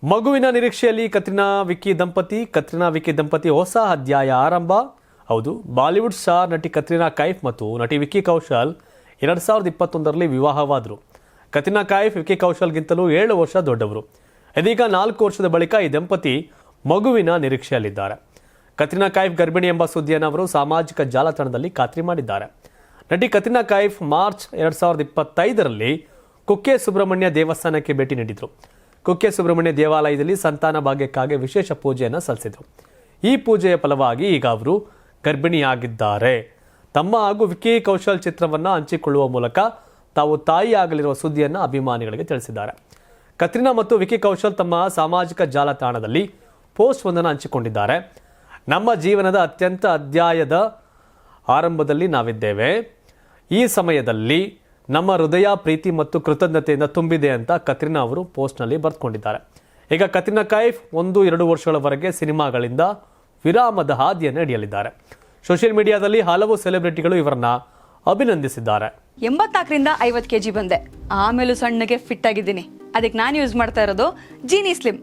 ಮಗುವಿನ ನಿರೀಕ್ಷೆಯಲ್ಲಿ ಕತ್ರಿನಾ ವಿಕ್ಕಿ ದಂಪತಿ ಹೊಸ ಅಧ್ಯಾಯ ಆರಂಭ. ಹೌದು, ಬಾಲಿವುಡ್ ಸ್ಟಾರ್ ನಟಿ ಕತ್ರಿನಾ ಕೈಫ್ ಮತ್ತು ನಟಿ ವಿಕ್ಕಿ ಕೌಶಲ್ 2021ರಲ್ಲಿ ವಿವಾಹವಾದರು. ಕತ್ರಿನಾ ಕೈಫ್ ವಿಕ್ಕಿ ಕೌಶಲ್ಗಿಂತಲೂ 7 ವರ್ಷ ದೊಡ್ಡವರು. ಇದೀಗ 4 ವರ್ಷದ ಬಳಿಕ ಈ ದಂಪತಿ ಮಗುವಿನ ನಿರೀಕ್ಷೆಯಲ್ಲಿದ್ದಾರೆ. ಕತ್ರಿನಾ ಕೈಫ್ ಗರ್ಭಿಣಿ ಎಂಬ ಸುದ್ದಿಯನ್ನು ಅವರು ಸಾಮಾಜಿಕ ಜಾಲತಾಣದಲ್ಲಿ ಖಾತ್ರಿ ಮಾಡಿದ್ದಾರೆ. ನಟಿ ಕತ್ರಿನಾ ಕೈಫ್ ಮಾರ್ಚ್ 2025ರಲ್ಲಿ ಕುಕ್ಕೆ ಸುಬ್ರಹ್ಮಣ್ಯ ದೇವಸ್ಥಾನಕ್ಕೆ ಭೇಟಿ ನೀಡಿದರು. ಕುಕ್ಕೆ ಸುಬ್ರಹ್ಮಣ್ಯ ದೇವಾಲಯದಲ್ಲಿ ಸಂತಾನ ಭಾಗ್ಯಕ್ಕಾಗಿ ವಿಶೇಷ ಪೂಜೆಯನ್ನು ಸಲ್ಲಿಸಿದರು. ಈ ಪೂಜೆಯ ಫಲವಾಗಿ ಈಗ ಅವರು ಗರ್ಭಿಣಿಯಾಗಿದ್ದಾರೆ. ತಮ್ಮ ಹಾಗೂ ವಿಕ್ಕಿ ಕೌಶಲ್ ಚಿತ್ರವನ್ನು ಹಂಚಿಕೊಳ್ಳುವ ಮೂಲಕ ತಾವು ತಾಯಿಯಾಗಲಿರುವ ಸುದ್ದಿಯನ್ನು ಅಭಿಮಾನಿಗಳಿಗೆ ತಿಳಿಸಿದ್ದಾರೆ. ಕತ್ರಿನಾ ಮತ್ತು ವಿಕ್ಕಿ ಕೌಶಲ್ ತಮ್ಮ ಸಾಮಾಜಿಕ ಜಾಲತಾಣದಲ್ಲಿ ಪೋಸ್ಟ್ ಒಂದನ್ನು ಹಂಚಿಕೊಂಡಿದ್ದಾರೆ. ನಮ್ಮ ಜೀವನದ ಅತ್ಯಂತ ಅಧ್ಯಾಯದ ಆರಂಭದಲ್ಲಿ ನಾವಿದ್ದೇವೆ. ಈ ಸಮಯದಲ್ಲಿ ನಮ್ಮ ಹೃದಯ ಪ್ರೀತಿ ಮತ್ತು ಕೃತಜ್ಞತೆಯಿಂದ ತುಂಬಿದೆ ಅಂತ ಕತ್ರಿನಾ ಅವರು ಪೋಸ್ಟ್ನಲ್ಲಿ ಬರೆದುಕೊಂಡಿದ್ದಾರೆ. ಈಗ ಕತ್ರಿನಾ ಕೈಫ್ 1-2 ವರ್ಷಗಳವರೆಗೆ ಸಿನಿಮಾಗಳಿಂದ ವಿರಾಮದ ಹಾದಿಯನ್ನು ಹಿಡಿಯಲಿದ್ದಾರೆ. ಸೋಷಿಯಲ್ ಮೀಡಿಯಾದಲ್ಲಿ ಹಲವು ಸೆಲೆಬ್ರಿಟಿಗಳು ಇವರನ್ನ ಅಭಿನಂದಿಸಿದ್ದಾರೆ. 84ರಿಂದ 50 kg ಬಂದೆ, ಆಮೇಲೂ ಸಣ್ಣಗೆ ಫಿಟ್ ಆಗಿದ್ದೀನಿ. ಅದಕ್ಕೆ ನಾನು ಯೂಸ್ ಮಾಡ್ತಾ ಇರೋದು ಜೀನಿ ಸ್ಲಿಮ್.